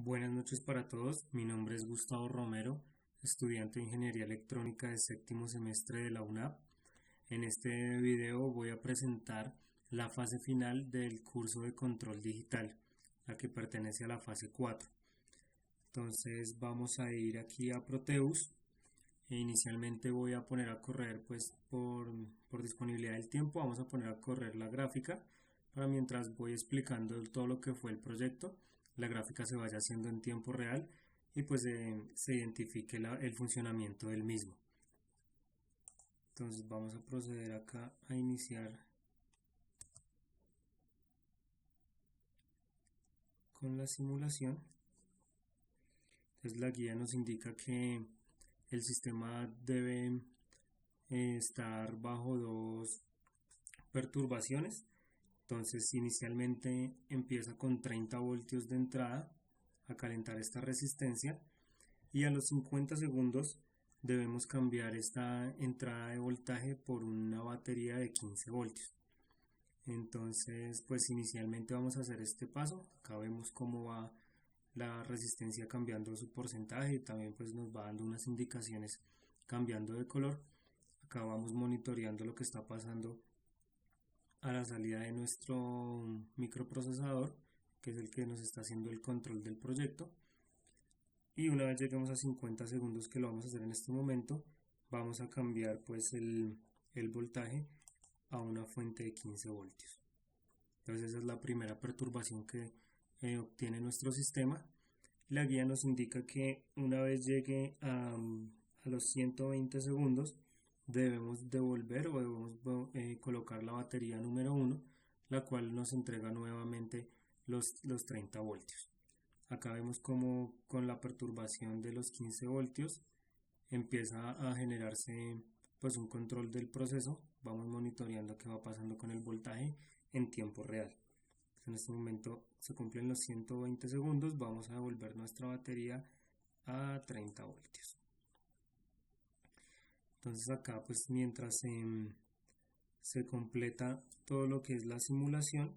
Buenas noches para todos, mi nombre es Gustavo Romero, estudiante de Ingeniería Electrónica de séptimo semestre de la UNAP. En este video voy a presentar la fase final del curso de control digital, la que pertenece a la fase 4. Entonces vamos a ir aquí a Proteus e inicialmente voy a poner a correr, pues por disponibilidad del tiempo, vamos a poner a correr la gráfica para mientras voy explicando todo lo que fue el proyecto, la gráfica se vaya haciendo en tiempo real y pues se identifique el funcionamiento del mismo. Entonces vamos a proceder acá a iniciar con la simulación. Entonces la guía nos indica que el sistema debe estar bajo dos perturbaciones. Entonces inicialmente empieza con 30 voltios de entrada a calentar esta resistencia y a los 50 segundos debemos cambiar esta entrada de voltaje por una batería de 15 voltios. Entonces pues inicialmente vamos a hacer este paso. Acá vemos cómo va la resistencia cambiando su porcentaje y también pues nos va dando unas indicaciones cambiando de color. Acá vamos monitoreando lo que está pasando a la salida de nuestro microprocesador, que es el que nos está haciendo el control del proyecto. Y una vez lleguemos a 50 segundos, que lo vamos a hacer en este momento, vamos a cambiar pues el voltaje a una fuente de 15 voltios. Entonces esa es la primera perturbación que obtiene nuestro sistema. La guía nos indica que una vez llegue a los 120 segundos debemos devolver o debemos colocar la batería número 1, la cual nos entrega nuevamente los 30 voltios. Acá vemos como con la perturbación de los 15 voltios empieza a generarse pues un control del proceso. Vamos monitoreando qué va pasando con el voltaje en tiempo real. En este momento se cumplen los 120 segundos, vamos a devolver nuestra batería a 30 voltios. Entonces acá pues mientras se completa todo lo que es la simulación,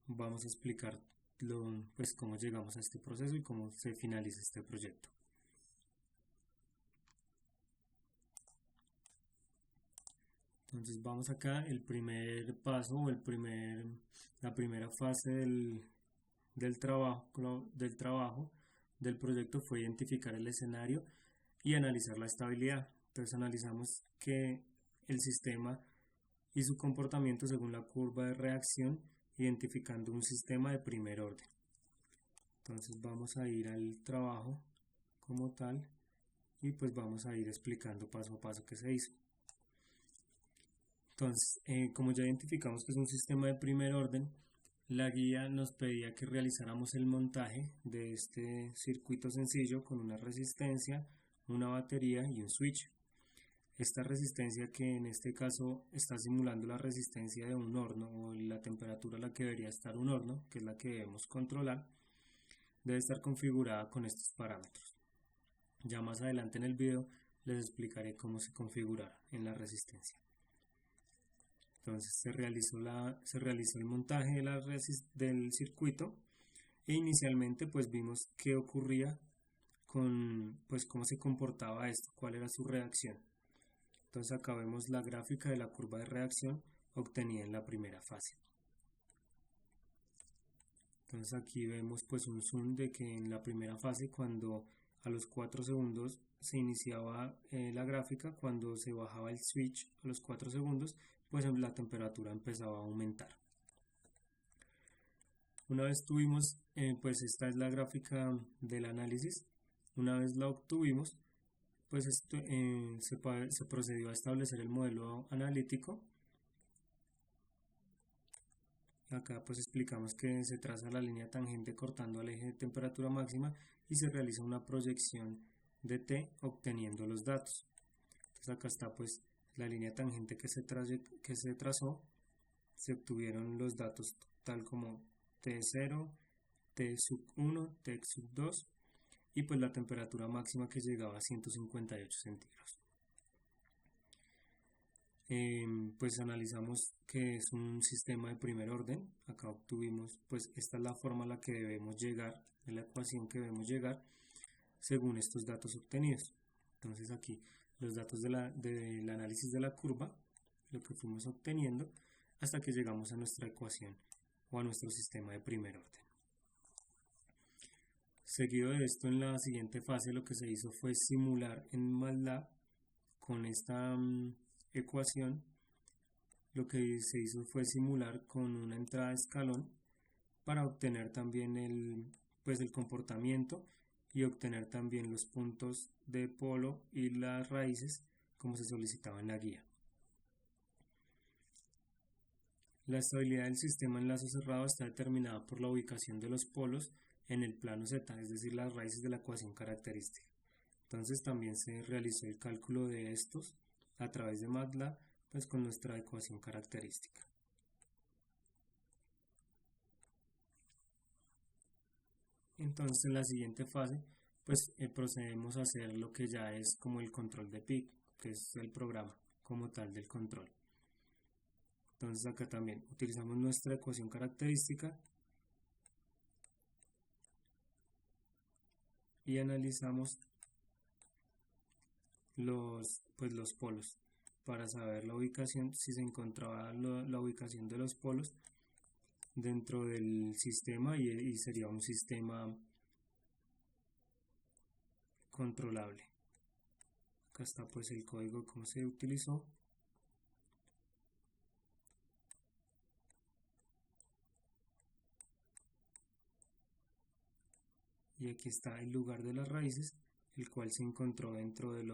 vamos a explicar pues cómo llegamos a este proceso y cómo se finaliza este proyecto. Entonces vamos acá, el primer paso o la primera fase del trabajo del proyecto fue identificar el escenario y analizar la estabilidad. Entonces analizamos que el sistema y su comportamiento según la curva de reacción, identificando un sistema de primer orden. Entonces vamos a ir al trabajo como tal y pues vamos a ir explicando paso a paso qué se hizo. Entonces, como ya identificamos que es un sistema de primer orden, la guía nos pedía que realizáramos el montaje de este circuito sencillo con una resistencia, una batería y un switch. Esta resistencia, que en este caso está simulando la resistencia de un horno o la temperatura a la que debería estar un horno, que es la que debemos controlar, debe estar configurada con estos parámetros. Ya más adelante en el video les explicaré cómo se configura en la resistencia. Entonces se realizó el montaje del circuito e inicialmente pues vimos qué ocurría pues cómo se comportaba esto, cuál era su reacción. Entonces acá vemos la gráfica de la curva de reacción obtenida en la primera fase. Entonces aquí vemos pues un zoom de que en la primera fase, cuando a los 4 segundos se iniciaba la gráfica, cuando se bajaba el switch a los 4 segundos, pues la temperatura empezaba a aumentar. Una vez tuvimos, pues esta es la gráfica del análisis. Una vez la obtuvimos, pues se procedió a establecer el modelo analítico. Acá pues explicamos que se traza la línea tangente cortando al eje de temperatura máxima y se realiza una proyección de T obteniendo los datos. Entonces acá está pues la línea tangente que se trazó, se obtuvieron los datos tal como T0, T sub 1, T sub 2 y pues la temperatura máxima que llegaba a 158 centígrados. pues analizamos que es un sistema de primer orden. Acá obtuvimos, pues esta es la forma a la que debemos llegar, de la ecuación que debemos llegar según estos datos obtenidos. Entonces aquí los datos del análisis de la curva, lo que fuimos obteniendo hasta que llegamos a nuestra ecuación o a nuestro sistema de primer orden. Seguido de esto, en la siguiente fase lo que se hizo fue simular en MATLAB con esta ecuación. Lo que se hizo fue simular con una entrada de escalón para obtener también el comportamiento y obtener también los puntos de polo y las raíces como se solicitaba en la guía. La estabilidad del sistema en lazo cerrado está determinada por la ubicación de los polos en el plano Z, es decir, las raíces de la ecuación característica. Entonces también se realizó el cálculo de estos a través de MATLAB, pues con nuestra ecuación característica. Entonces en la siguiente fase pues procedemos a hacer lo que ya es como el control de PIC, que es el programa como tal del control. Entonces acá también utilizamos nuestra ecuación característica y analizamos los polos para saber la ubicación, si se encontraba la ubicación de los polos dentro del sistema y sería un sistema controlable. Acá está pues el código como se utilizó. Y aquí está el lugar de las raíces, el cual se encontró dentro del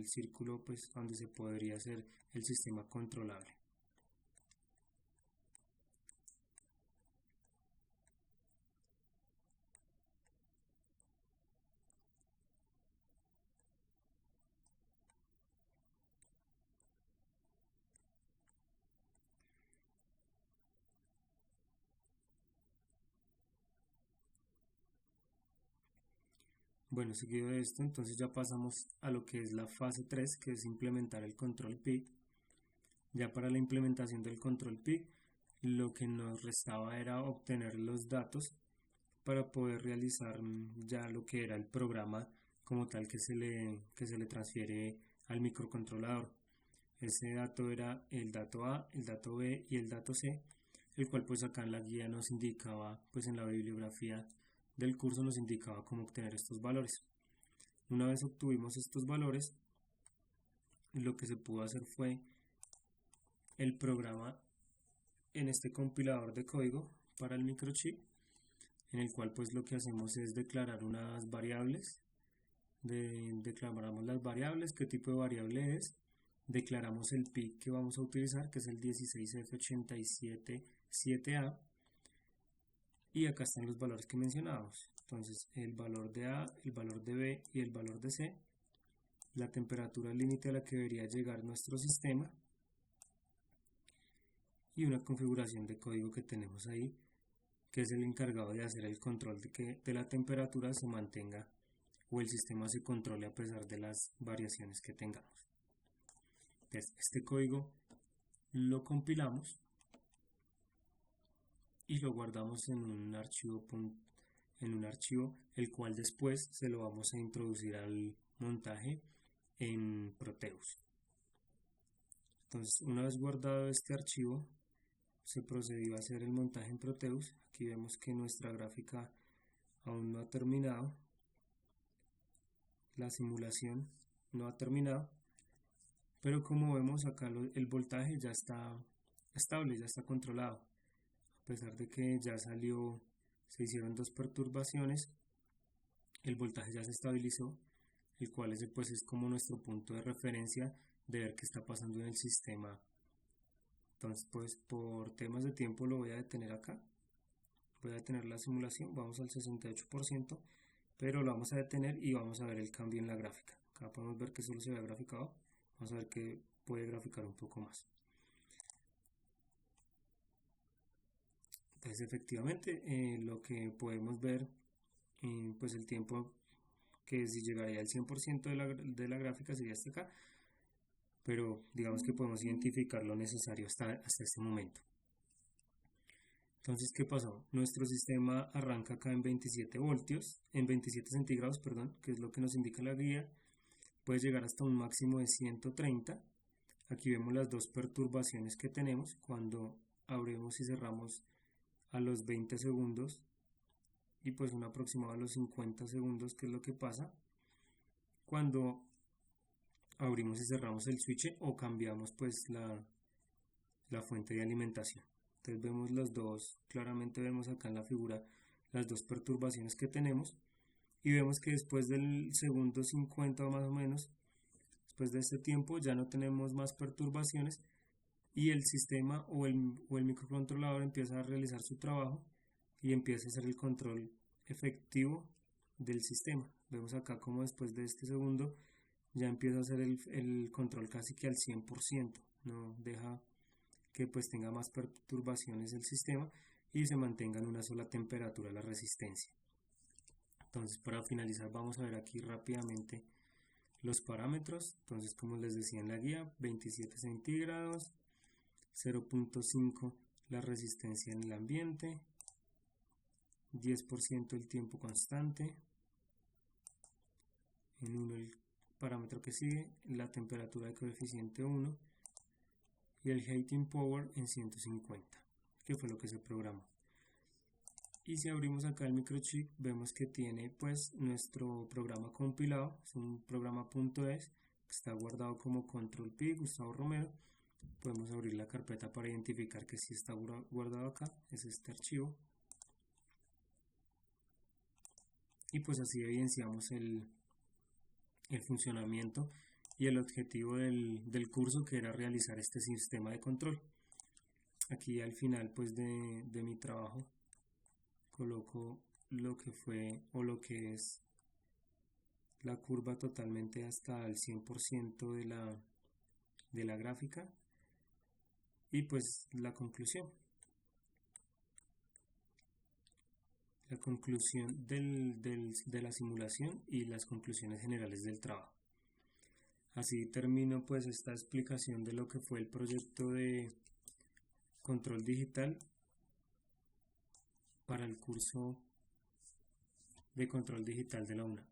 círculo pues donde se podría hacer el sistema controlable. Bueno, seguido de esto, entonces ya pasamos a lo que es la fase 3, que es implementar el control PIC. Ya para la implementación del control PIC, lo que nos restaba era obtener los datos para poder realizar ya lo que era el programa como tal que se le transfiere al microcontrolador. Ese dato era el dato A, el dato B y el dato C, el cual pues acá en la guía nos indicaba, pues en la bibliografía del curso nos indicaba cómo obtener estos valores. Una vez obtuvimos estos valores, lo que se pudo hacer fue el programa en este compilador de código para el microchip, en el cual pues lo que hacemos es declarar unas variables, declaramos las variables, qué tipo de variable es, declaramos el PIC que vamos a utilizar, que es el 16F877A, y acá están los valores que mencionábamos. Entonces el valor de A, el valor de B y el valor de C, la temperatura límite a la que debería llegar nuestro sistema y una configuración de código que tenemos ahí, que es el encargado de hacer el control de que la temperatura se mantenga o el sistema se controle a pesar de las variaciones que tengamos. Entonces, este código lo compilamos y lo guardamos en un archivo el cual después se lo vamos a introducir al montaje en Proteus. Entonces, una vez guardado este archivo, se procedió a hacer el montaje en Proteus. Aquí vemos que nuestra gráfica aún no ha terminado, la simulación no ha terminado, pero como vemos acá el voltaje ya está estable, ya está controlado, a pesar de que ya se hicieron dos perturbaciones, el voltaje ya se estabilizó, el cual pues es como nuestro punto de referencia de ver qué está pasando en el sistema. Entonces pues por temas de tiempo lo voy a detener acá, voy a detener la simulación, vamos al 68%, pero lo vamos a detener y vamos a ver el cambio en la gráfica. Acá podemos ver que solo se había graficado, vamos a ver que puede graficar un poco más. Entonces efectivamente lo que podemos ver, pues el tiempo que si llegaría al 100% de la gráfica sería hasta acá, pero digamos que podemos identificar lo necesario hasta este momento. Entonces, ¿qué pasó? Nuestro sistema arranca acá en 27 voltios, en 27 centígrados, perdón, que es lo que nos indica la guía. Puede llegar hasta un máximo de 130. Aquí vemos las dos perturbaciones que tenemos cuando abrimos y cerramos a los 20 segundos y pues un aproximado a los 50 segundos, que es lo que pasa cuando abrimos y cerramos el switch o cambiamos pues la fuente de alimentación. Entonces vemos los dos, claramente vemos acá en la figura las dos perturbaciones que tenemos y vemos que después del segundo 50 o más o menos, después de este tiempo ya no tenemos más perturbaciones y el sistema o el microcontrolador empieza a realizar su trabajo y empieza a hacer el control efectivo del sistema. Vemos acá como después de este segundo ya empieza a hacer el control casi que al 100%, no deja que pues tenga más perturbaciones el sistema y se mantenga en una sola temperatura la resistencia. Entonces, para finalizar vamos a ver aquí rápidamente los parámetros. Entonces, como les decía en la guía, 27 centígrados, 0.5 la resistencia en el ambiente, 10% el tiempo constante, en 1 el parámetro que sigue, la temperatura de coeficiente 1 y el heating power en 150, que fue lo que se programó. Y si abrimos acá el microchip, vemos que tiene pues nuestro programa compilado, es un programa .es que está guardado como control P, Gustavo Romero. Podemos abrir la carpeta para identificar que sí está guardado acá, es este archivo. Y pues así evidenciamos el funcionamiento y el objetivo del curso, que era realizar este sistema de control. Aquí al final pues de mi trabajo coloco lo que fue o lo que es la curva totalmente hasta el 100% de la gráfica y pues la conclusión de la simulación y las conclusiones generales del trabajo. Así termino pues esta explicación de lo que fue el proyecto de control digital para el curso de control digital de la UNA.